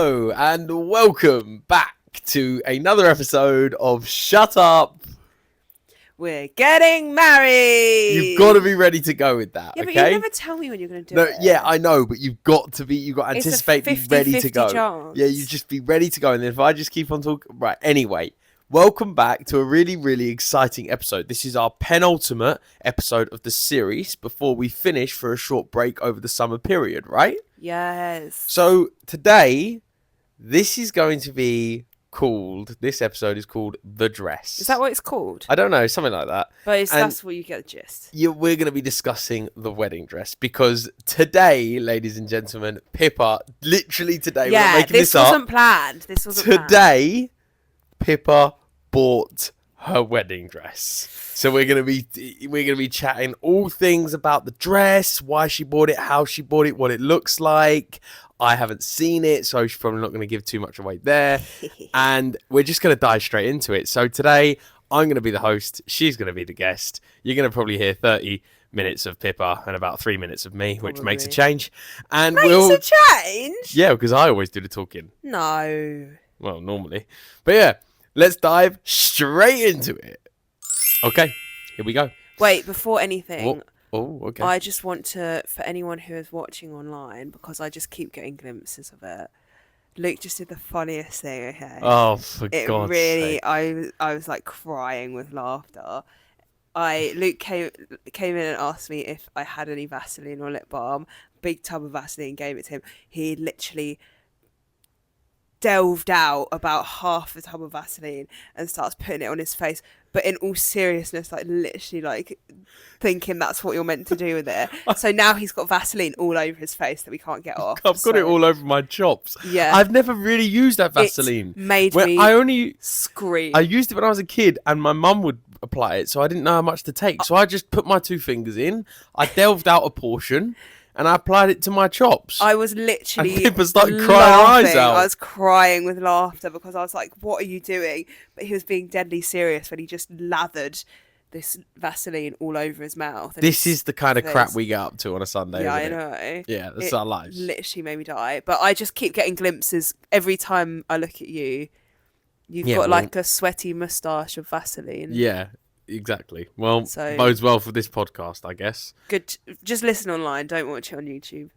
Hello and welcome back to another episode of Shut Up. We're getting married. You've got to be ready to go with that, Yeah, okay? but you never tell me when you're going to do it. Yeah, I know, but you've got to anticipate, be ready to go. Chance. Yeah, you just be ready to go. And then if I just keep on talking, right, anyway, welcome back to a really, really exciting episode. This is our penultimate episode of the series before we finish for a short break over the summer period, right? Yes. So today, this is going to be this episode is called The Dress. Is that what it's called? I don't know, something like that. But that's what you get the gist. We're going to be discussing the wedding dress because today, ladies and gentlemen, Pippa, literally today, we're not making this up. Wasn't planned. This wasn't planned. Today, Pippa bought her wedding dress. So we're gonna be chatting all things about the dress, why she bought it, how she bought it, what it looks like. I haven't seen it, so she's probably not going to give too much away there. And we're just going to dive straight into it. So today, I'm going to be the host. She's going to be the guest. You're going to probably hear 30 minutes of Pippa and about 3 minutes of me, which makes a change. And makes a change? Yeah, because I always do the talking. No. Well, normally. But yeah, let's dive straight into it. Okay, here we go. Wait, before anything... Oh, okay. I just want to, for anyone who is watching online, because I just keep getting glimpses of it, Luke just did the funniest thing, okay? Oh, for God's sake. I was like crying with laughter. Luke came in and asked me if I had any Vaseline or lip balm. Big tub of Vaseline, gave it to him. He literally delved out about half the tub of Vaseline and starts putting it on his face. But in all seriousness, like literally like thinking that's what you're meant to do with it. So now he's got Vaseline all over his face that we can't get off. I've got it all over my chops. Yeah. I've never really used that Vaseline. It made me scream. I used it when I was a kid and my mum would apply it, so I didn't know how much to take. So I just put my 2 fingers in, I delved out a portion, and I applied it to my chops. I was literally and Pippa started crying her eyes out. I was crying with laughter because I was like, what are you doing? But he was being deadly serious when he just lathered this Vaseline all over his mouth. This is the kind of crap we get up to on a Sunday, yeah, isn't I know. It? Yeah, that's our lives. Literally made me die. But I just keep getting glimpses every time I look at you. You've got like a sweaty moustache of Vaseline. Yeah. Exactly. Well, bodes well for this podcast, I guess. Good. Just listen online. Don't watch it on YouTube.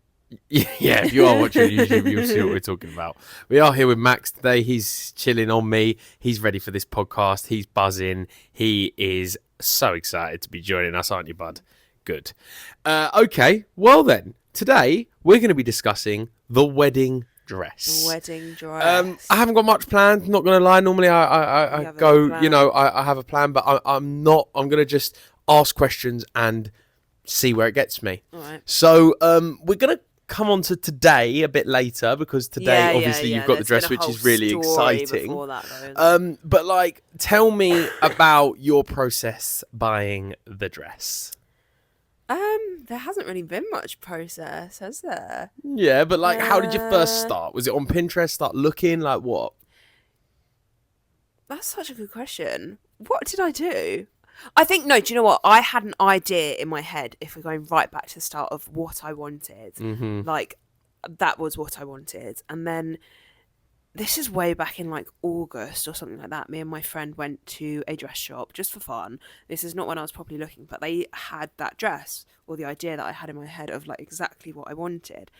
Yeah, if you are watching YouTube, you'll see what we're talking about. We are here with Max today. He's chilling on me. He's ready for this podcast. He's buzzing. He is so excited to be joining us, aren't you, bud? Good. Okay. Well, then, today we're going to be discussing the wedding dress. The wedding dress. I haven't got much planned, not gonna lie. Normally I go, I have a plan, but I'm not. I'm gonna just ask questions and see where it gets me. All right. So we're gonna come on to today a bit later because today obviously you've got the dress, which is really exciting. That, but like, tell me about your process buying the dress. There hasn't really been much process, has there? Yeah, but like, how did you first start? Was it on Pinterest? Start looking, like what? That's such a good question. What did I do? I think, no, do you know what? I had an idea in my head, if we're going right back to the start, of what I wanted. Mm-hmm. Like, that was what I wanted. And then, this is way back in like August or something like that. Me and my friend went to a dress shop just for fun. This is not when I was properly looking, but they had that dress, or the idea that I had in my head of like exactly what I wanted.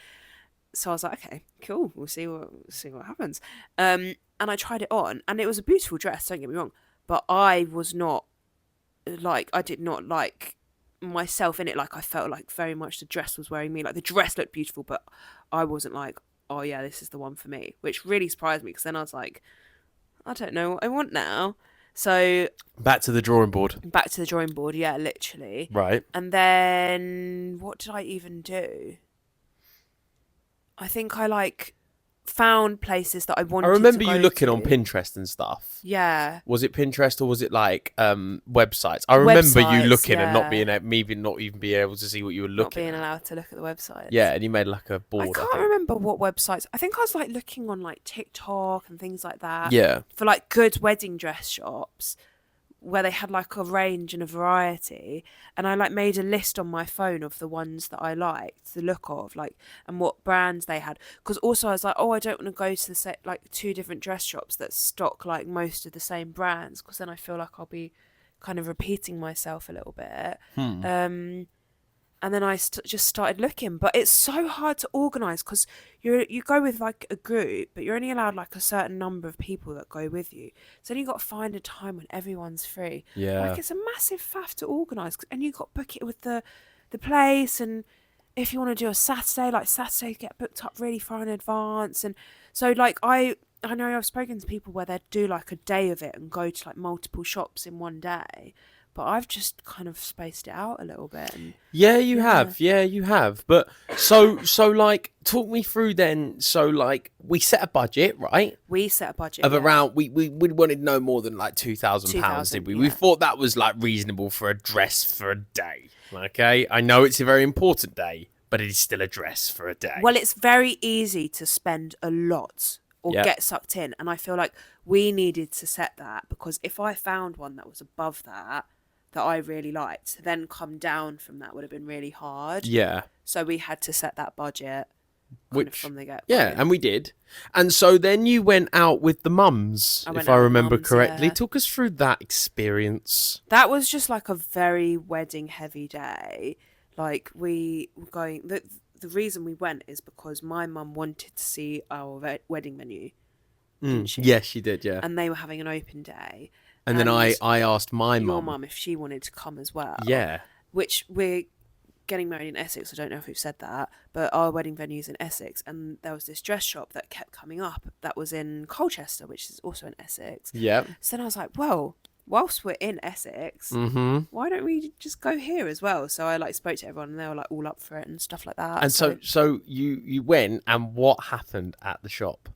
So I was like, okay, cool. We'll see what happens. And I tried it on, and it was a beautiful dress. Don't get me wrong, but I did not like myself in it. Like, I felt like very much the dress was wearing me. Like, the dress looked beautiful, but I wasn't like, oh yeah, this is the one for me, which really surprised me because then I was like, I don't know what I want now. So back to the drawing board. Yeah, literally. Right. And then what did I even do? I think I like found places that I wanted to go to. I remember you looking on Pinterest and stuff. Yeah. Was it Pinterest or was it like websites? I remember you looking and not even being able to see what you were looking at. Not being allowed to look at the websites. Yeah, and you made like a board. I can't remember what websites. I think I was like looking on like TikTok and things like that. Yeah. For like good wedding dress shops, where they had like a range and a variety, and I like made a list on my phone of the ones that I liked the look of, like, and what brands they had. Because also I was like, oh, I don't want to go to the like 2 different dress shops that stock like most of the same brands, because then I feel like I'll be kind of repeating myself a little bit. And then I just started looking, but it's so hard to organise because you go with like a group, but you're only allowed like a certain number of people that go with you. So then you got to find a time when everyone's free. Yeah. Like, it's a massive faff to organise, and you got to book it with the place. And if you want to do a Saturday, like Saturdays get booked up really far in advance. And so like I know I've spoken to people where they do like a day of it and go to like multiple shops in one day. But I've just kind of spaced it out a little bit. And, Yeah, you have. Yeah, you have. But so like, talk me through then. So like, we set a budget, right? We set a budget of around we wanted no more than like £2,000, did we? yeah. We thought that was like reasonable for a dress for a day. Okay, I know it's a very important day, but it is still a dress for a day. Well, it's very easy to spend a lot or get sucked in, and I feel like we needed to set that, because if I found one that was above that I really liked, then come down from that would have been really hard. Yeah. So we had to set that budget from the get-go. Yeah, and we did. And so then you went out with the mums, if I remember correctly. Talk us through that experience. That was just like a very wedding heavy day. Like, we were going... The reason we went is because my mum wanted to see our wedding venue. Didn't she? Yes, she did, yeah. And they were having an open day. And then I asked my mum. Your mum if she wanted to come as well. Yeah. Which, we're getting married in Essex. I don't know if we've said that. But our wedding venue's in Essex. And there was this dress shop that kept coming up that was in Colchester, which is also in Essex. Yeah. So then I was like, well, whilst we're in Essex, why don't we just go here as well? So I like spoke to everyone and they were like all up for it and stuff like that. And so you went, and what happened at the shop?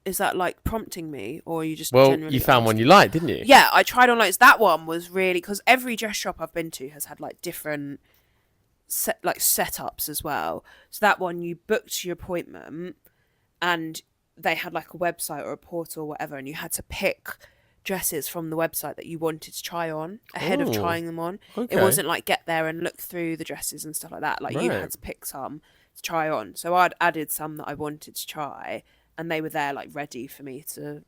Is that like prompting me, or you just generally you found one you liked, didn't you? Yeah, I tried on loads. That one was really, because every dress shop I've been to has had like different setups as well. So that one, you booked your appointment and they had like a website or a portal or whatever, and you had to pick dresses from the website that you wanted to try on ahead of trying them on. Okay. It wasn't like get there and look through the dresses and stuff like that. Like, you had to pick some to try on. So I'd added some that I wanted to try, and they were there like ready for me to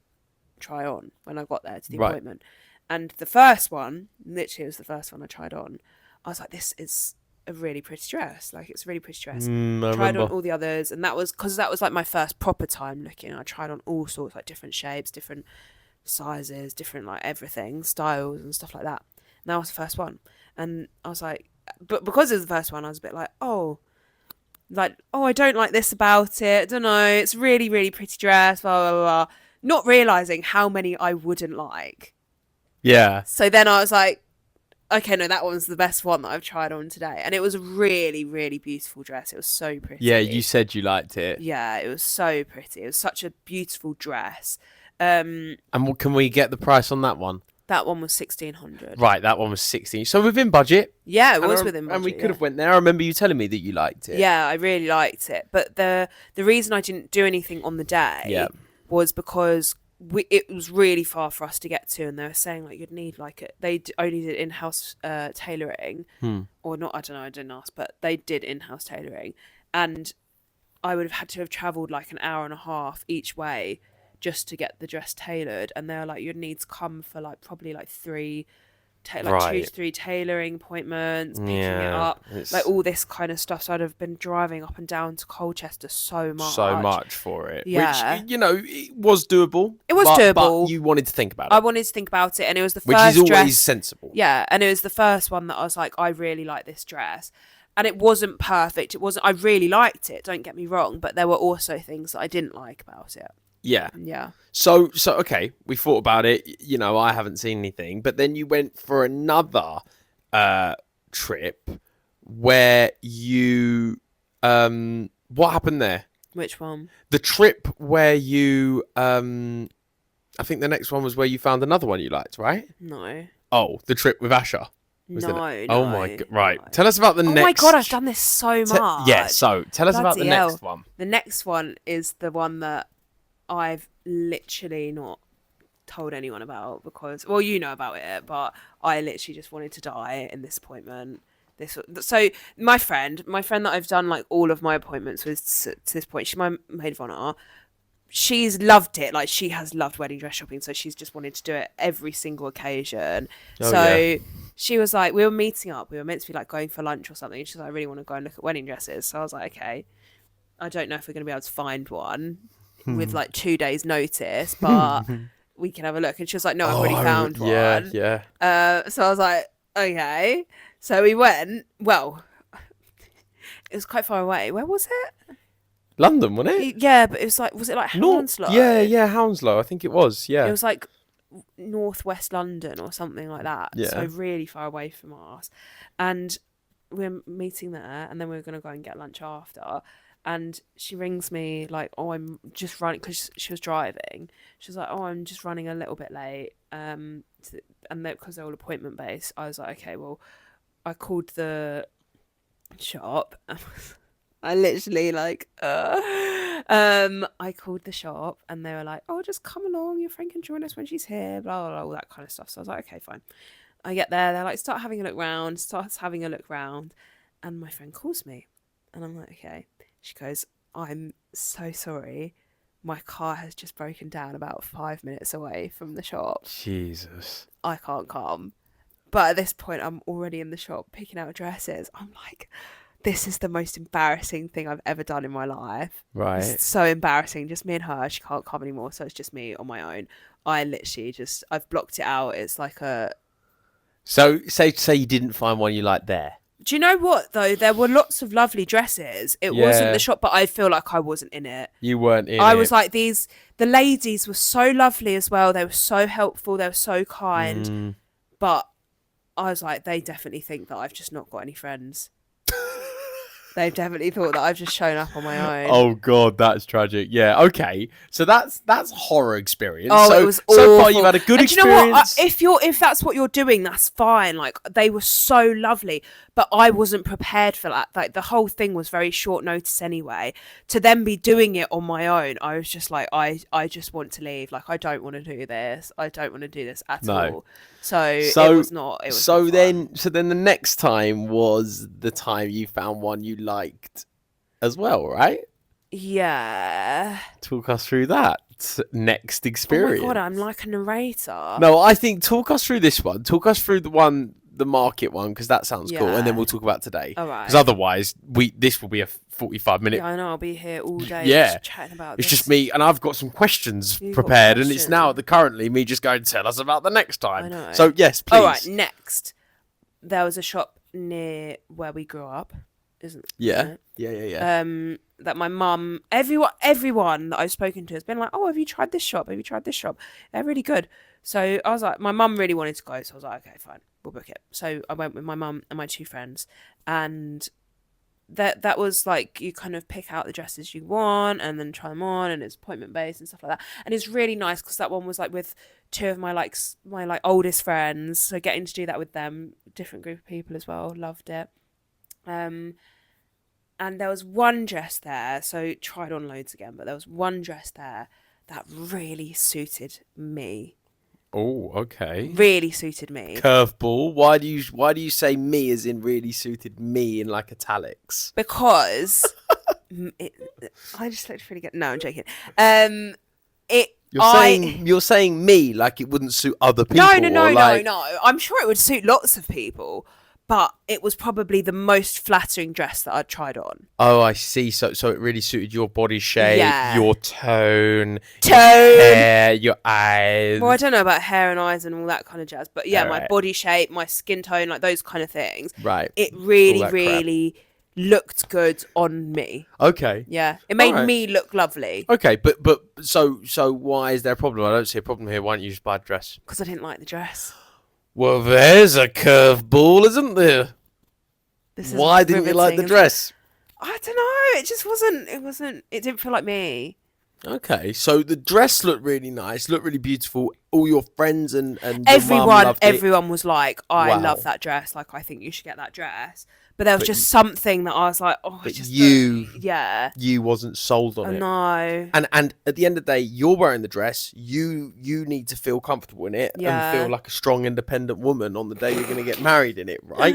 try on when I got there to the appointment. And the first one, literally it was the first one I tried on, I was like, this is a really pretty dress. Like, it's a really pretty dress. Tried on all the others, and that was because that was like my first proper time looking. I tried on all sorts, like different shapes, different sizes, different like everything, styles and stuff like that. And that was the first one. And I was like, but because it was the first one, I was a bit like, I don't like this about it. I don't know. It's really, really pretty dress, blah, blah, blah. Not realising how many I wouldn't like. Yeah. So then I was like, okay, no, that one's the best one that I've tried on today. And it was a really, really beautiful dress. It was so pretty. Yeah, you said you liked it. Yeah, it was so pretty. It was such a beautiful dress. And can we get the price on that one? That one was 1,600. Right, that one was 16. So within budget. Yeah, it was within budget. And we could have went there. I remember you telling me that you liked it. Yeah, I really liked it. But the reason I didn't do anything on the day was because it was really far for us to get to, and they were saying like you'd need like they only did in-house tailoring, or not. I don't know. I didn't ask, but they did in-house tailoring, and I would have had to have travelled like an hour and a half each way just to get the dress tailored, and they were like, you'd need to come for like probably like 2 to 3 tailoring appointments, picking it up, like all this kind of stuff. So I'd have been driving up and down to Colchester so much for it. Yeah. Which, it was doable. It was doable. But you wanted to think about it. I wanted to think about it, and it was the which first is always dress. Sensible. Yeah, and it was the first one that I was like, I really like this dress. And it wasn't perfect. I really liked it, don't get me wrong, but there were also things that I didn't like about it. Yeah. Yeah. So okay, we thought about it. I haven't seen anything, but then you went for another trip where you what happened there? Which one? The trip where you I think the next one was where you found another one you liked, right? No. Oh, the trip with Asher. Oh my god! Right, tell us about the next. Oh my god, I've done this so much. Yeah, so tell us about the next one. The next one is the one that I've literally not told anyone about because, well, you know about it, but I literally just wanted to die in this appointment. So my friend that I've done like all of my appointments with to this point, she's my maid of honor. She's loved it. Like, she has loved wedding dress shopping, so she's just wanted to do it every single occasion. So she was like, we were meeting up. We were meant to be like going for lunch or something. She's like, I really want to go and look at wedding dresses. So I was like, okay. I don't know if we're going to be able to find one with like 2 days notice, but we can have a look. And she was like, no, I've already found one. Yeah. So I was like, okay. So we went. Well, it was quite far away. Where was it? London, wasn't it? Yeah, but it was like, was it like Hounslow? Yeah, Hounslow. I think it was. Yeah. It was like northwest London or something like that. Yeah. So really far away from us. And we're meeting there, and then we were going to go and get lunch after. And she rings me like, oh, I'm just running, because she was driving. She was like, oh, I'm just running a little bit late. And because they're all appointment based, I was like, okay, well, I called the shop. I literally like, I called the shop, and they were like, oh, just come along, your friend can join us when she's here, blah, blah, blah, all that kind of stuff. So I was like, okay, fine. I get there, they're like, starts having a look round, and my friend calls me, and I'm like, okay. She goes, I'm so sorry, my car has just broken down about 5 minutes away from the shop. Jesus. I can't come. But at this point, I'm already in the shop picking out dresses. I'm like, this is the most embarrassing thing I've ever done in my life. Right. It's so embarrassing. Just me and her. She can't come anymore, so it's just me on my own. I literally I've blocked it out. It's like a... So say you didn't find one you liked there. Do you know what, though? There were lots of lovely dresses. It wasn't the shop, but I feel like I wasn't in it. You weren't in it. I was like, the ladies were so lovely as well. They were so helpful. They were so kind. But I was like, they definitely think that I've just not got any friends. They've definitely thought that I've just shown up on my own. Oh God, that's tragic. Yeah, okay. So that's a horror experience. Oh, so, it was awful. So far, you've had a good experience. Do you know what? If that's what you're doing, that's fine. Like, they were so lovely, but I wasn't prepared for that. Like, the whole thing was very short notice anyway. To then be doing it on my own, I was just like, I just want to leave. Like, I don't want to do this. I don't want to do this at all. So it was not. It was so not then, fun. so then the next time was the time you found one you liked as well, right? Yeah. Talk us through that next experience. Oh my God, I'm like a narrator. No, I think talk us through this one. Talk us through the market one, because that sounds cool, and then we'll talk about today. All right. Because otherwise, this will be a 45-minute. Yeah, I know. I'll be here all day. Just chatting about it's this. just me, and I've got some questions prepared, and it's now currently me just going to tell us about the next time. I know. So yes, please. All right. Next, there was a shop near where we grew up, isn't it? Yeah. That my mum, everyone that I've spoken to has been like, oh, have you tried this shop? Have you tried this shop? They're really good. So I was like, my mum really wanted to go, so I was like, okay, fine, we'll book it. So I went with my mum and my two friends, and that was like, you kind of pick out the dresses you want and then try them on, and it's appointment based and stuff like that. And it's really nice because that one was like with two of my oldest friends, so getting to do that with them, different group of people as well, loved it. And there was one dress there, so tried on loads again, but there was one dress there that really suited me. Oh, okay. Really suited me. Curveball. Why do you say me as in really suited me in like italics? Because I just looked really good. No, I'm joking. You're saying me like it wouldn't suit other people. No. I'm sure it would suit lots of people, but it was probably the most flattering dress that I'd tried on. Oh, I see. So it really suited your body shape, your tone, your hair, your eyes. Well, I don't know about hair and eyes and all that kind of jazz, but yeah, my body shape, my skin tone, like those kind of things. Right. It really looked good on me. Okay. Yeah. It made me look lovely. Okay, but so why is there a problem? I don't see a problem here. Why don't you just buy a dress? Because I didn't like the dress. Well, there's a curveball, isn't there? Why didn't you like the dress? I don't know. It just wasn't. It didn't feel like me. Okay, so the dress looked really nice, looked really beautiful. All your friends and everyone loved it. was like, I love that dress. Like, I think you should get that dress. But there was But just something that I was like, oh, but just you wasn't sold on it. No. And at the end of the day, you're wearing the dress. You need to feel comfortable in it and feel like a strong, independent woman on the day you're going to get married in it, right?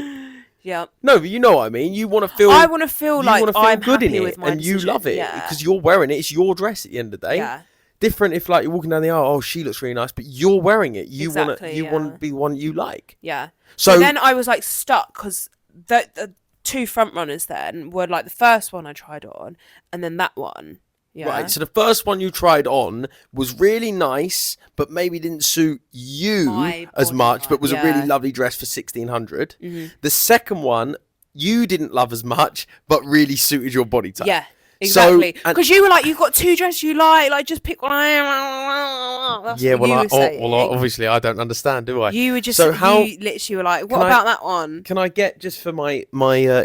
Yeah. No, but you know what I mean. You want to feel. I want to feel like I'm good happy in with it, my and you decision. love it because you're wearing it. It's your dress at the end of the day. Yeah. Different if like you're walking down the aisle. Oh, she looks really nice, but you're wearing it. You want to be one you like. Yeah. So then I was like stuck because the two front runners then were like the first one I tried on, and then that one. Yeah. Right, so the first one you tried on was really nice, but maybe didn't suit you as much, but was a really lovely dress for 1,600. The second one you didn't love as much, but really suited your body type. Yeah, exactly. Because you were like, you've got two dresses you like just pick one. That's what you were saying. Well, obviously I don't understand, do I? You were just, you literally were like, what about that one? Can I get, just for my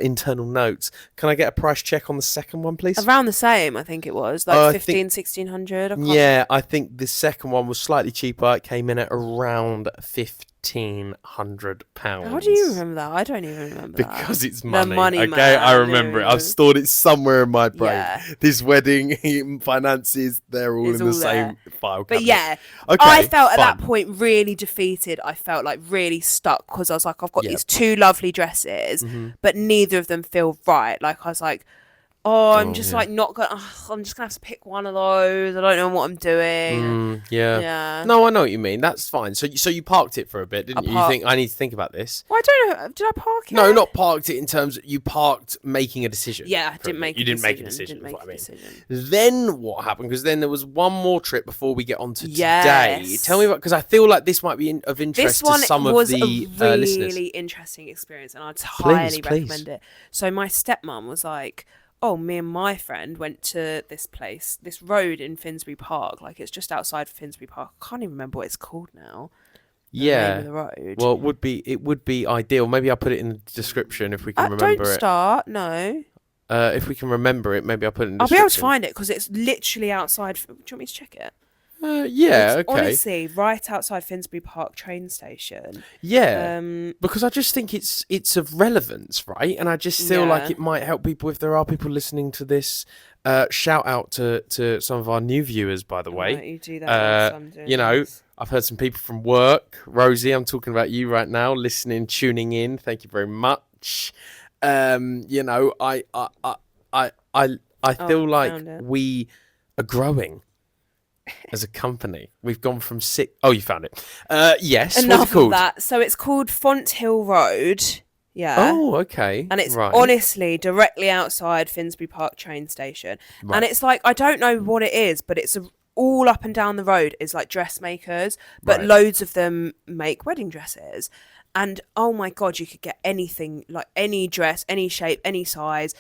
internal notes, can I get a price check on the second one, please? Around the same, I think it was, like 1,600. Yeah, I think the second one was slightly cheaper. It came in at around £1,500. How do you remember that? I don't even remember that. Because it's money. The money, okay, man. I remember it. I've stored it somewhere in my brain. Yeah. This wedding finances, they're all in the same file cabinet. But yeah, okay, I felt at that point really defeated. I felt like really stuck because I was like, I've got these two lovely dresses, but neither of them feel right. Like I was like, I'm just like not gonna. I'm just gonna have to pick one of those. I don't know what I'm doing. Yeah. No, I know what you mean. That's fine. So you parked it for a bit, didn't you? You think I need to think about this? Well, I don't know. Did I park it? No, not parked it in terms of you parked making a decision. Yeah, I didn't make. You didn't make a decision. Didn't make a decision. Then what happened? Because then there was one more trip before we get on to today. Tell me about, because I feel like this might be of interest to some of the listeners. This one was a really interesting experience, and I'd highly recommend it. So my stepmom was like, oh, me and my friend went to this place, this road in Finsbury Park. Like, it's just outside Finsbury Park. I can't even remember what it's called now. Yeah. Name of the road. Well, it would be ideal. Maybe I'll put it in the description if we can remember it. Don't start, no. If we can remember it, maybe I'll put it in the description. I'll be able to find it because it's literally outside. Do you want me to check it? Yeah, it's okay. honestly right outside Finsbury Park train station. Yeah, because I just think it's of relevance, right? And I just feel like it might help people if there are people listening to this. Shout out to some of our new viewers, by the way. Right, you do that. I've heard some people from work. Rosie, I'm talking about you right now, listening, tuning in. Thank you very much. I feel like we are growing as a company. We've gone from 6. Oh, you found it. Yes. Enough what's it called? of that. So it's called Fonthill Road. Yeah. Oh, okay. And it's honestly directly outside Finsbury Park train station. Right. And it's like, I don't know what it is, but it's all up and down the road is like dressmakers, but loads of them make wedding dresses. And oh my God, you could get anything, like any dress, any shape, any size,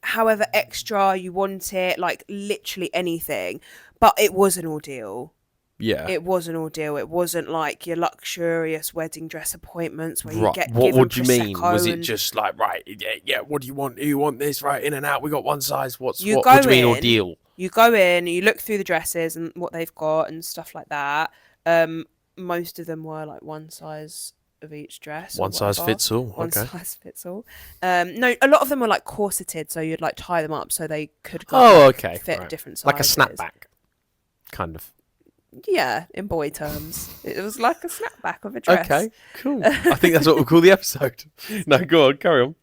however extra you want it, like literally anything. But it was an ordeal. Yeah. It was an ordeal. It wasn't like your luxurious wedding dress appointments where you get what given would you mean? Prosecco. Was it just like, right, yeah, what do you want? Do you want this? Right, in and out. We got one size. What do you mean ordeal? You go in, you look through the dresses and what they've got and stuff like that. Most of them were like one size of each dress. One size fits all. One size fits all. No, a lot of them were like corseted, so you'd like tie them up so they could fit different sizes. Like a snapback, kind of. Yeah, in boy terms. It was like a snapback of a dress. Okay, cool. I think that's what we'll call the episode. No, go on, carry on.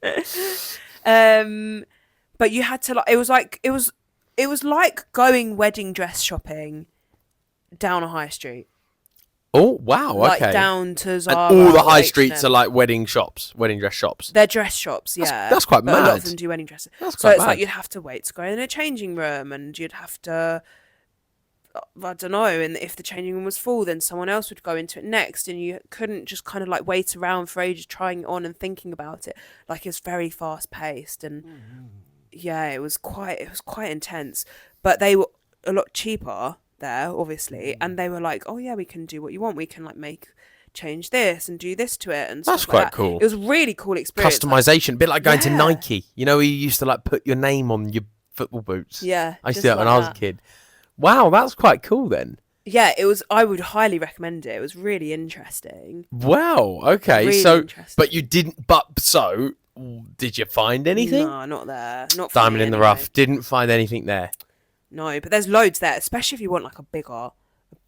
But you had to it was like going wedding dress shopping down a high street. Oh wow! Like okay. Down to Zara. And all the high streets are like wedding dress shops. They're dress shops, yeah. That's quite mad. A lot of them do wedding dresses. So it's like you'd have to wait to go in a changing room, and you'd have to, I don't know, and if the changing room was full, then someone else would go into it next, and you couldn't just kind of like wait around for ages trying it on and thinking about it. Like it's very fast paced, and it was quite intense. But they were a lot cheaper there, obviously, and they were like, oh yeah, we can do what you want, we can like change this and do this to it, and that's stuff quite like that. cool. It was a really cool experience. Customization, a bit like going to Nike. You know, you used to like put your name on your football boots. Yeah, I used to do that when I was a kid. Wow, that's quite cool then. Yeah, it was. I would highly recommend it. It was really interesting. Wow. Okay. Really so, interesting. but you didn't. But so Did you find anything? No, not there. Not for Diamond me in the anyway. rough. Didn't find anything there. No, but there's loads there, especially if you want like a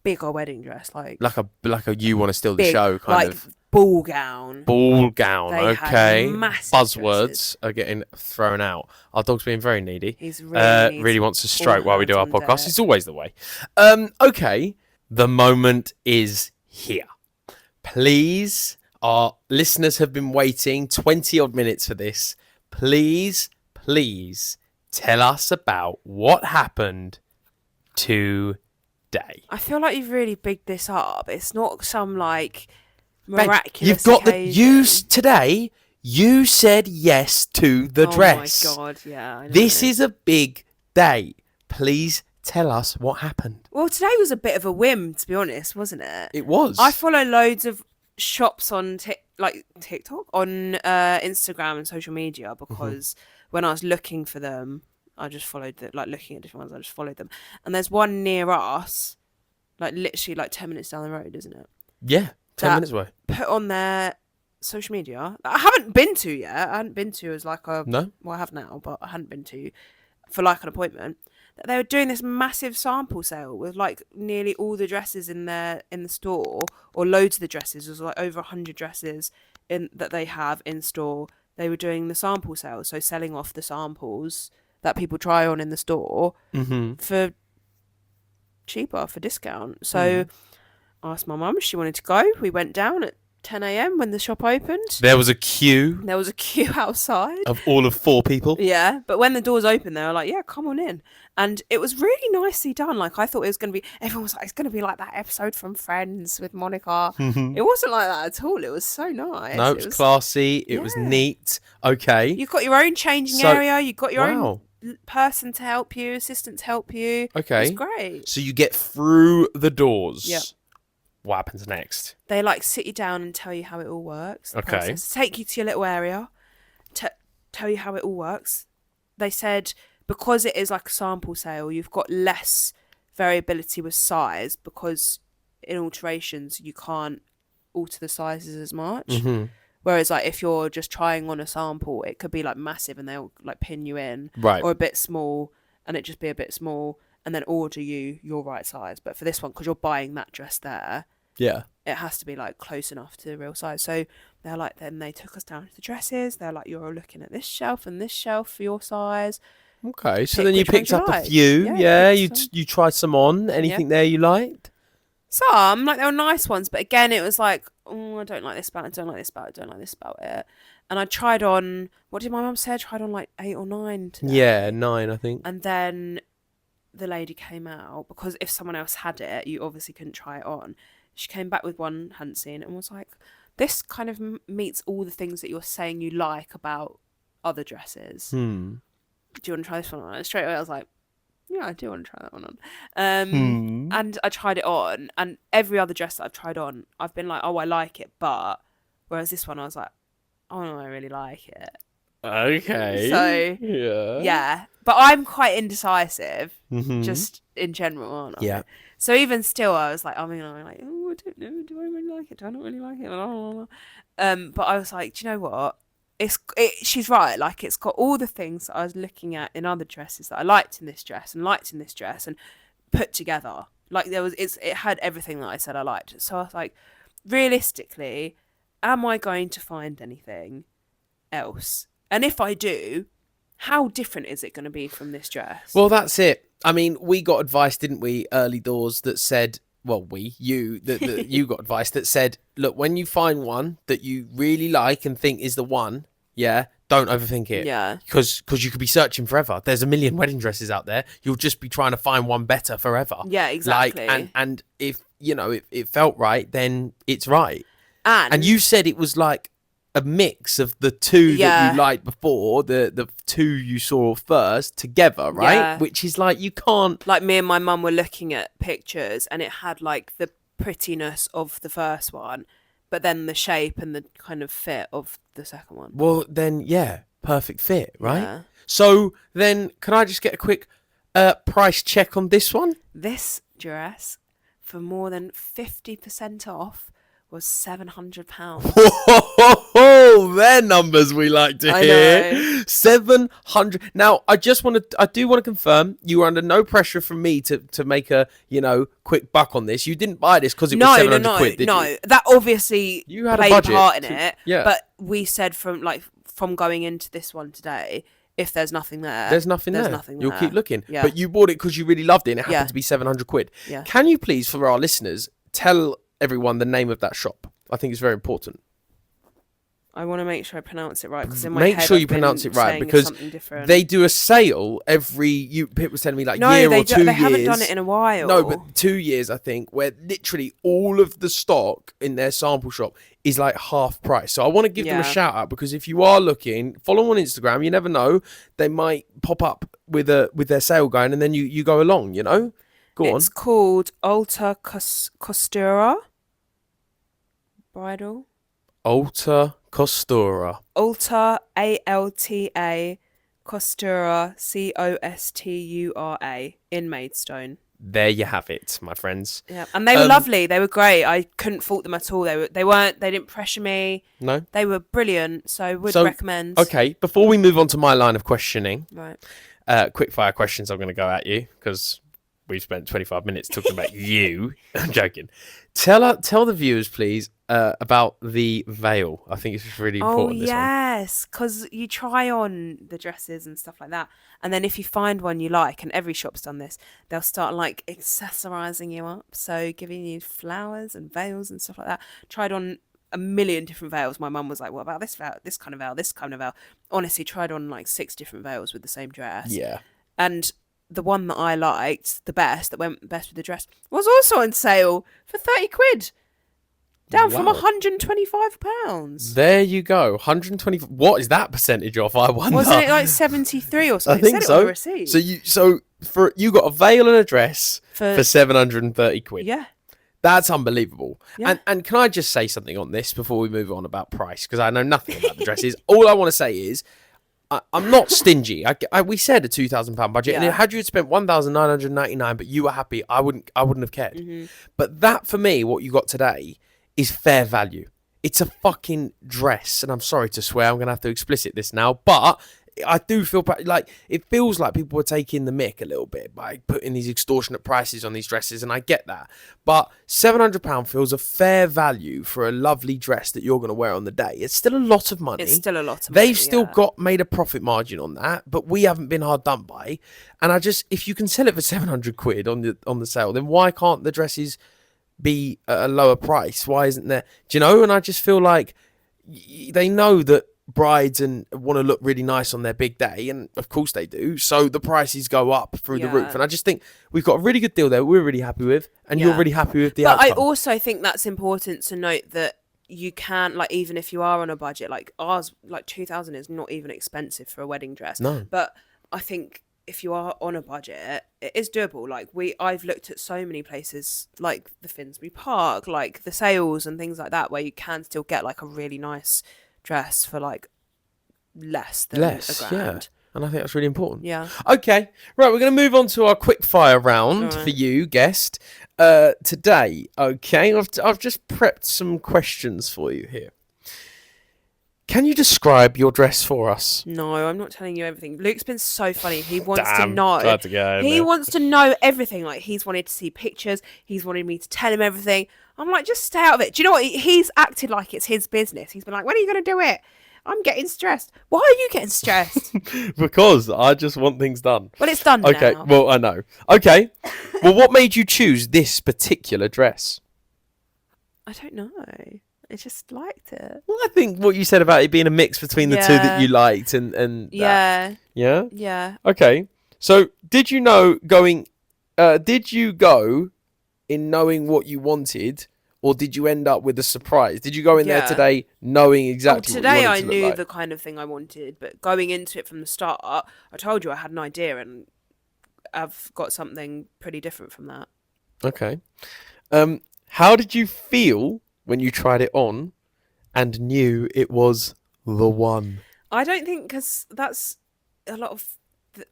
bigger wedding dress, like Like a you want to steal the big, show kind like of ball gown. ball gown. They had Okay. massive Buzzwords dresses. are getting thrown out. Our dog's being very needy. He's really needs really wants to stroke while we do our hands on podcast. deck. It's always the way. Okay. The moment is here. Please, our listeners have been waiting 20 odd minutes for this. Please tell us about what happened today. I feel like you've really bigged this up. It's not some like Babe, miraculous. you've got occasion. today. You said yes to the dress. Oh my god! Yeah. I know. This is a big day. Please tell us what happened. Well, today was a bit of a whim, to be honest, wasn't it? It was. I follow loads of shops on TikTok, on Instagram and social media because when I was looking for them, I just followed looking at different ones. I just followed them, and there's one near us, like literally like 10 minutes down the road, isn't it? Yeah, 10 That minutes away. Put on their social media. I haven't been to yet. I hadn't been to as like a No? Well, I have now, but I hadn't been to for like an appointment. They were doing this massive sample sale with like nearly all the dresses in the store, or loads of the dresses. There's like over 100 dresses that they have in store. They were doing the sample sale, so selling off the samples that people try on in the store for cheaper, for discount. So I asked my mum if she wanted to go. We went down at 10 a.m. when the shop opened. There was a queue There was a queue outside. of all of 4 people. Yeah, but when the doors opened, they were like, yeah, come on in. And it was really nicely done. Like, I thought it was going to be, everyone was like, it's going to be like that episode from Friends with Monica. It wasn't like that at all. It was so nice. No, it was classy. It was neat. Okay. You've got your own changing area. You've got your own person to help you, assistant to help you. Okay. It's great. So you get through the doors. Yep. What happens next? They like sit you down and tell you how it all works. Okay. Process. Take you to your little area, tell you how it all works. They said because it is like a sample sale, you've got less variability with size because in alterations you can't alter the sizes as much. Whereas like if you're just trying on a sample, it could be like massive and they'll like pin you in, Right. or a bit small and it just be a bit small and then order you your right size. But for this one, because you're buying that dress there, Yeah. it has to be like close enough to the real size. So they're like, then they took us down to the dresses. They're like, you're looking at this shelf and this shelf for your size. Okay. So Pick then you which ones picked you up a like. few. Yeah, Yeah. picked some. You tried some on. Anything there you liked? Some, like, they were nice ones, but again, it was like, oh, I don't like this about it, I don't like this about it, I don't like this about it. And I tried on, what did my mum say? I tried on like 8 or 9 today. Yeah, 9, I think. And then the lady came out, because if someone else had it, you obviously couldn't try it on. She came back with one hadn't seen and was like, this kind of meets all the things that you're saying you like about other dresses. Do you want to try this one on? And straight away I was like, yeah, I do want to try that one on. And I tried it on, and every other dress that I've tried on, I've been like, oh, I like it, but whereas this one, I was like, oh no, I really like it. Okay. So yeah, but I'm quite indecisive, just in general, aren't I? Yeah. So even still, I was like, I'm like, oh, I don't know, do I really like it? Do I not really like it? But I was like, do you know what? She's right. Like, it's got all the things that I was looking at in other dresses that I liked in this dress and put together. Like it had everything that I said I liked. So I was like, realistically, am I going to find anything else? And if I do, how different is it going to be from this dress? Well, that's it. I mean, we got advice, didn't we, early doors that said, well, you got advice that said, look, when you find one that you really like and think is the one, yeah, don't overthink it. Yeah. Because you could be searching forever. There's a million wedding dresses out there. You'll just be trying to find one better forever. Yeah, exactly. And if, it felt right, then it's right. And you said it was like a mix of the two that you liked before, the two you saw first together, right? Yeah. Which is like, you can't... Like, me and my mum were looking at pictures and it had like the prettiness of the first one, but then the shape and the kind of fit of the second one. Well, then, yeah, perfect fit, right? Yeah. So then, can I just get a quick price check on this one? This dress, for more than 50% off, was £700. Oh, they're numbers we like to I hear. know. 700. Now, I do want to confirm you were under no pressure from me to make a, quick buck on this. You didn't buy this because it was 700 quid, did you? That obviously You had a played budget part in it. yeah. But we said from going into this one today, if there's nothing there, There's nothing there. You'll keep looking. Yeah. But you bought it because you really loved it and it happened to be 700 quid. Yeah. Can you please, for our listeners, tell everyone the name of that shop? I think it's very important. I want to make sure I pronounce it right because in my Make head sure I've you been pronounce it right saying because something different. they do a sale every. Pip was telling me no, year they or 2 years. They haven't done it in a while. No, but 2 years I think, where literally all of the stock in their sample shop is like half price. So I want to give them a shout out because if you are looking, follow them on Instagram. You never know, they might pop up with their sale going, and then you go along. Go on. It's called Alta Costura Bridal. Alta Costura. Alta ALTA Costura COSTURA in Maidstone. There you have it, my friends. Yeah, and they were lovely. They were great. I couldn't fault them at all. They didn't pressure me. No, they were brilliant. So would recommend. Okay, before we move on to my line of questioning, right? Quick fire questions. I'm going to go at you because we've spent 25 minutes talking about you. I'm joking. Tell the viewers, please, about the veil. I think it's really important. Oh, yes, because you try on the dresses and stuff like that. And then if you find one you like, and every shop's done this, they'll start accessorizing you up. So giving you flowers and veils and stuff like that. Tried on a million different veils. My mum was like, what about this veil, this kind of veil, this kind of veil? Honestly, tried on 6 different veils with the same dress. Yeah. And the one that I liked the best, that went best with the dress, was also on sale for 30 quid. Down from £125. There you go. 120. What is that percentage off? I wonder. Wasn't it 73 or something? I think it said so. It on the receipt. So you got a veil and a dress for 730 quid. Yeah. That's unbelievable. Yeah. And can I just say something on this before we move on about price? Because I know nothing about the dresses. All I want to say is I'm not stingy. We said a £2,000 budget, and had you spent 1,999, but you were happy, I wouldn't have cared. Mm-hmm. But that for me, what you got today, is fair value. It's a fucking dress, and I'm sorry to swear. I'm gonna have to explicit this now, but I do feel it feels like people were taking the mick a little bit by putting these extortionate prices on these dresses, and I get that. But £700 feels a fair value for a lovely dress that you're gonna wear on the day. It's still a lot of money. It's still a lot of money. They've still made a profit margin on that, but we haven't been hard done by. And if you can sell it for 700 quid on the sale, then why can't the dresses be at a lower price? Why isn't there? Do you know? And I just feel like they know that brides and want to look really nice on their big day, and of course they do, so the prices go up through the roof. And I just think we've got a really good deal there we're really happy with, and you're really happy with the outcome. I also think that's important to note, that you can, even if you are on a budget, ours, 2,000 is not even expensive for a wedding dress. No. But I think if you are on a budget, it is doable. I've looked at so many places, like the Finsbury Park, like the sales and things like that, where you can still get a really nice dress for less than a grand. Yeah. And I think that's really important. Yeah. Okay. Right, we're going to move on to our quick fire round for you, guest, today. Okay. I've just prepped some questions for you here. Can you describe your dress for us? No, I'm not telling you everything. Luke's been so funny. He wants to know. Glad to go. He wants to know everything. He's wanted to see pictures. He's wanted me to tell him everything. I'm like, just stay out of it. Do you know what? He's acted like it's his business. He's been like, when are you going to do it? I'm getting stressed. Why are you getting stressed? Because I just want things done. Well, it's done okay, now. Well, I know. Okay. Well, what made you choose this particular dress? I don't know. I just liked it. Well, I think what you said about it being a mix between the two that you liked and yeah. That. Yeah? Yeah. Okay. So, did you know did you go in knowing what you wanted, or did you end up with a surprise? Did you go in there today knowing exactly what you wanted today I to knew look like? the kind of thing I wanted, but going into it from the start, I told you I had an idea, and I've got something pretty different from that. Okay. How did you feel when you tried it on and knew it was the one? I don't think, because that's a lot of...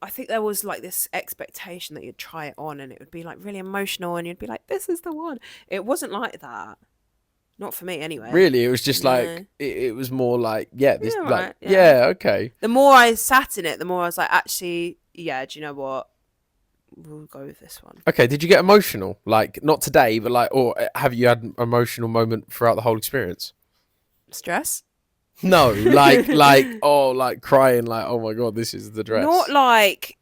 I think there was this expectation that you'd try it on and it would be really emotional and you'd be like, this is the one. It wasn't like that. Not for me, anyway. Really, it was just No. like it was more like this Yeah, like right, yeah. okay. The more I sat in it, the more I was like, actually, yeah. Do you know what? We'll go with this one. Okay, did you get emotional? Like, not today, but like, or have you had an emotional moment throughout the whole experience? Stress? No, like crying, like, oh my god, this is the dress. Not like,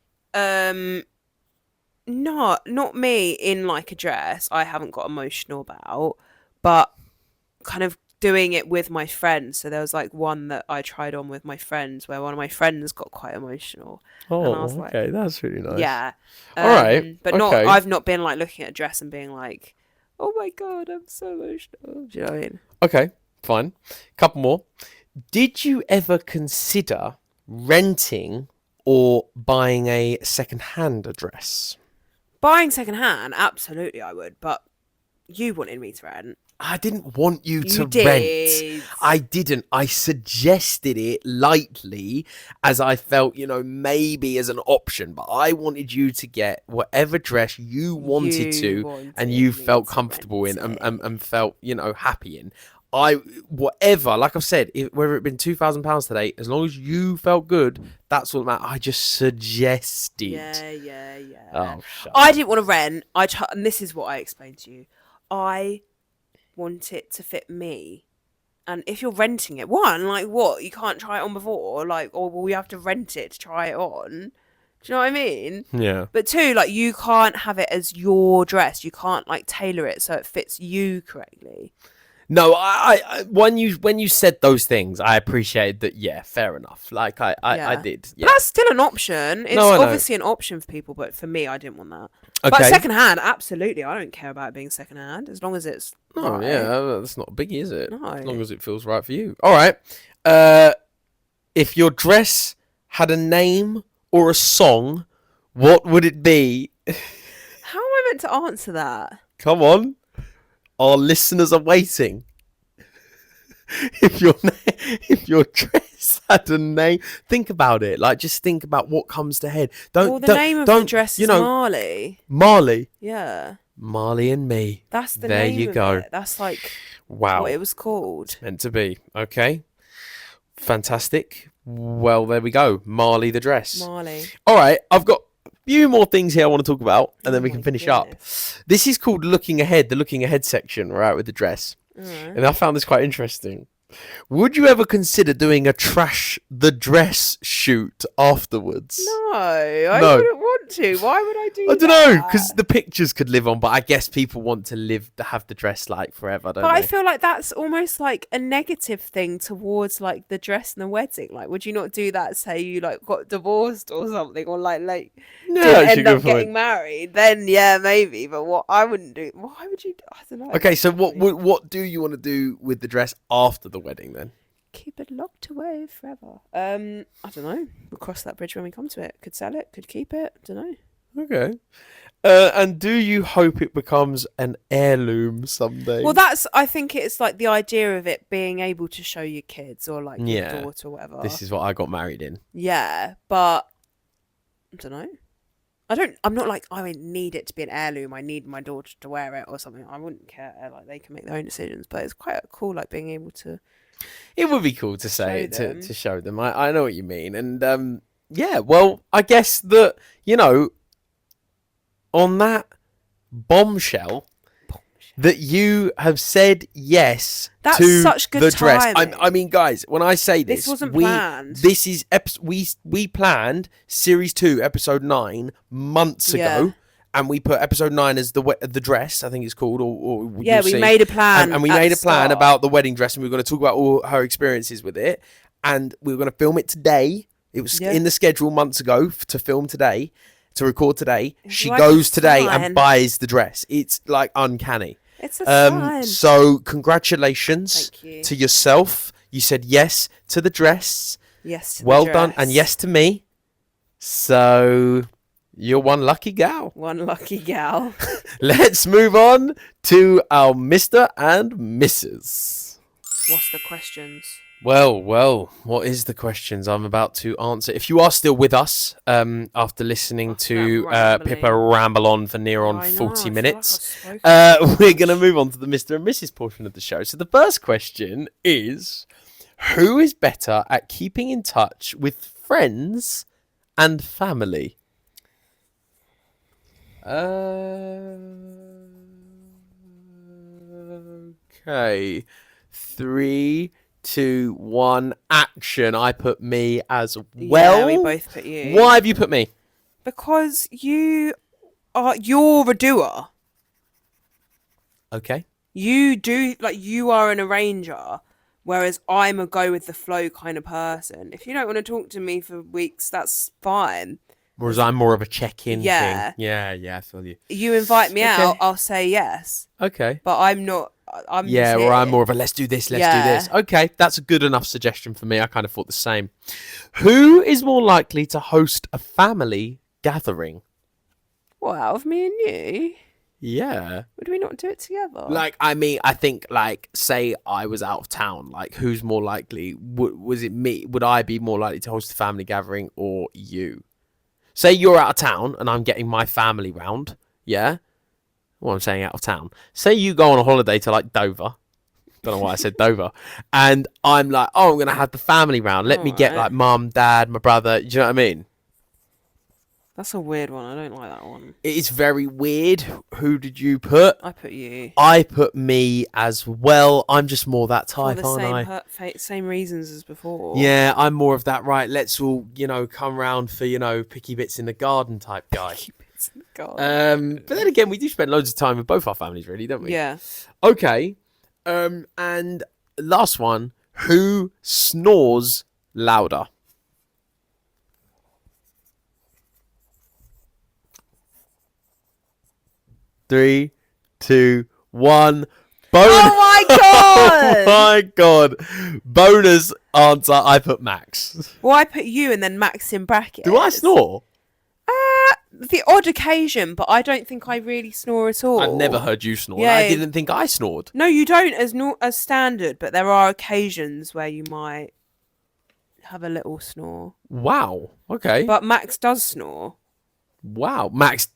not me in like a dress. I haven't got emotional about, but kind of doing it with my friends. So there was like one that I tried on with my friends where one of my friends got quite emotional, and I was Oh, like, okay, that's really nice. yeah. All right, but okay. I've not been like looking at a dress and being like, oh my god, I'm so emotional. Do you know what I mean? Okay, fine. Couple more. Did you ever consider renting or buying a second-hand dress? Buying secondhand, absolutely I would, but you wanted me to rent. I didn't want you to You did. rent. I didn't. I suggested it lightly as I felt, maybe as an option. But I wanted you to get whatever dress you wanted and you felt comfortable in and felt, happy in. Whatever, like I've said, whether it been £2,000 today, as long as you felt good, that's all that matters. I just suggested. Yeah. Oh, shut I up. didn't want to rent. And this is what I explained to you. I want it to fit me. And if you're renting it, one, like what? You can't try it on before? Like, or will you have to rent it to try it on? Do you know what I mean? Yeah. But two, like you can't have it as your dress. You can't like tailor it so it fits you correctly. No, I when you said those things, I appreciated that. Yeah, fair enough. Like I did. Yeah. But that's still an option. It's obviously an option for people, but for me, I didn't want that. Okay. But secondhand, absolutely, I don't care about it being secondhand as long as it's. Oh right. yeah, that's not a biggie, is it? No. As long as it feels right for you. All right. If your dress had a name or a song, what would it be? How am I meant to answer that? Come on. Our listeners are waiting. If your dress had a name, think about it. Like, just think about what comes to head. The name of the dress is Marley. Marley. Yeah. Marley and Me. That's the there name you of go. it. That's like wow. what it was called. Meant to be. Okay. Fantastic. Well, there we go. Marley the dress. Marley. All right. I've got few more things here I want to talk about, and then we can finish up. This is called Looking Ahead, the Looking Ahead section, right, with the dress. And I found this quite interesting. Would you ever consider doing a Trash the Dress shoot afterwards? No, I wouldn't want to. Why would I do that? I don't know, because the pictures could live on, but I guess people want to have the dress like forever, don't they? I feel like that's almost like a negative thing towards like the dress and the wedding. Like, would you not do that? Say you like got divorced or something, or like didn't end up getting married? Then yeah, maybe. But what I wouldn't do. Why would you? I don't know. Okay, so what do you want to do with the dress after the wedding then? Keep it locked away forever. I don't know. We'll cross that bridge when we come to it. Could sell it. Could keep it. Don't know. Okay. And do you hope it becomes an heirloom someday? Well, I think it's like the idea of it being able to show your kids or like your daughter or whatever. This is what I got married in. Yeah, but I don't know. I'm not like, I need it to be an heirloom. I need my daughter to wear it or something. I wouldn't care. Like, they can make their own decisions, but it's quite cool, like being able to. It would be cool to say it, to show them. I know what you mean. And yeah, well, I guess that, on that bombshell that you have said yes to such good the dress. I mean, guys, when I say this wasn't planned. This is we planned series 2, episode 9 months ago. And we put episode 9 as the dress, I think it's called. Or yeah, we made a plan. And we made a plan about the wedding dress, and we were going to talk about all her experiences with it. And we were going to film it today. It was in the schedule months ago to film today, to record today. She goes today and buys the dress. It's like uncanny. It's a sign. So congratulations to yourself. You said yes to the dress. Yes to well the dress. done. And yes to me. So you're one lucky gal. One lucky gal. Let's move on to our Mr. and Mrs. What's the questions? Well, what is the questions I'm about to answer? If you are still with us, after listening to Pippa ramble on for near on I know, 40 I feel minutes, like I've spoken we're too going to much. move on to the Mr. and Mrs. portion of the show. So the first question is, who is better at keeping in touch with friends and family? Okay. 3, 2, 1, action. I put me as well. Yeah, we both put you. Why have you put me? Because you're a doer. Okay. You do, like, you are an arranger, whereas I'm a go with the flow kind of person. If you don't want to talk to me for weeks, that's fine. Whereas I'm more of a check-in Yeah. thing. Yeah, I feel you. You invite me Okay. out, I'll say yes. Okay. But I'm not. I'm Yeah, just where I'm here. more of a let's do this. Yeah. Okay, that's a good enough suggestion for me. I kind of thought the same. Who is more likely to host a family gathering? What, out of me and you? Yeah. Would we not do it together? Like, I mean, I think, like, say I was out of town. Like, who's more likely? Was it me? Would I be more likely to host a family gathering or you? Say you're out of town and I'm getting my family round. Yeah? Well, I'm saying out of town. Say you go on a holiday to, like, Dover. Don't know why I said Dover. And I'm like, oh, I'm going to have the family round. Let me get, Alright. like, mum, dad, my brother. Do you know what I mean? That's a weird one. I don't like that one. It is very weird. Who did you put? I put you. I put me as well. I'm just more that For type, the aren't I? same reasons as before. Yeah, I'm more of that, right, let's all, come round for, picky bits in the garden type guy. God. But then again, we do spend loads of time with both our families, really, don't we? Yeah. Okay. And last one, who snores louder? Three, 2, 1. Bonus. Oh my god! Oh my god. Bonus answer, I put Max. Well, I put you and then Max in brackets. Do I snore? The odd occasion, but I don't think I really snore at all. I've never heard you snore. Yeah. I didn't think I snored. No, you don't as standard, but there are occasions where you might have a little snore. Wow. Okay. But Max does snore. Wow. Max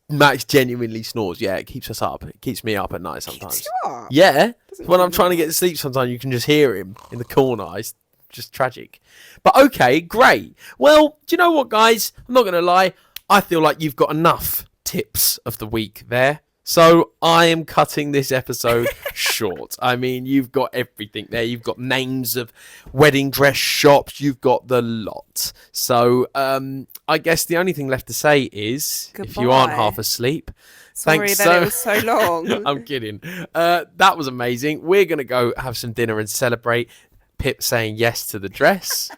genuinely snores. Yeah, it keeps us up. It keeps me up at night sometimes. Keeps you up. Yeah. Doesn't When I'm even trying to know. get to sleep sometimes you can just hear him in the corner. It's just tragic. But okay, great. Well, do you know what, guys? I'm not going to lie. I feel like you've got enough tips of the week there. So I am cutting this episode short. I mean, you've got everything there. You've got names of wedding dress shops. You've got the lot. So I guess the only thing left to say is, if you aren't Goodbye. half asleep, Sorry thanks that it was so long. I'm kidding. That was amazing. We're going to go have some dinner and celebrate Pip saying yes to the dress.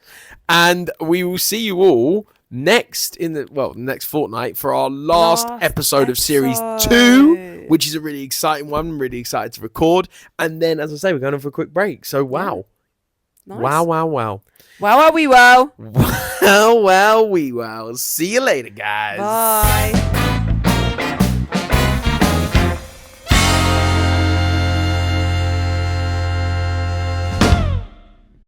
And we will see you all next fortnight for our last episode of series 2, which is a really exciting one. I'm really excited to record. And then, as I say, we're going for a quick break. So, wow. Nice. Wow. Wow, we well. Well. See you later, guys. Bye.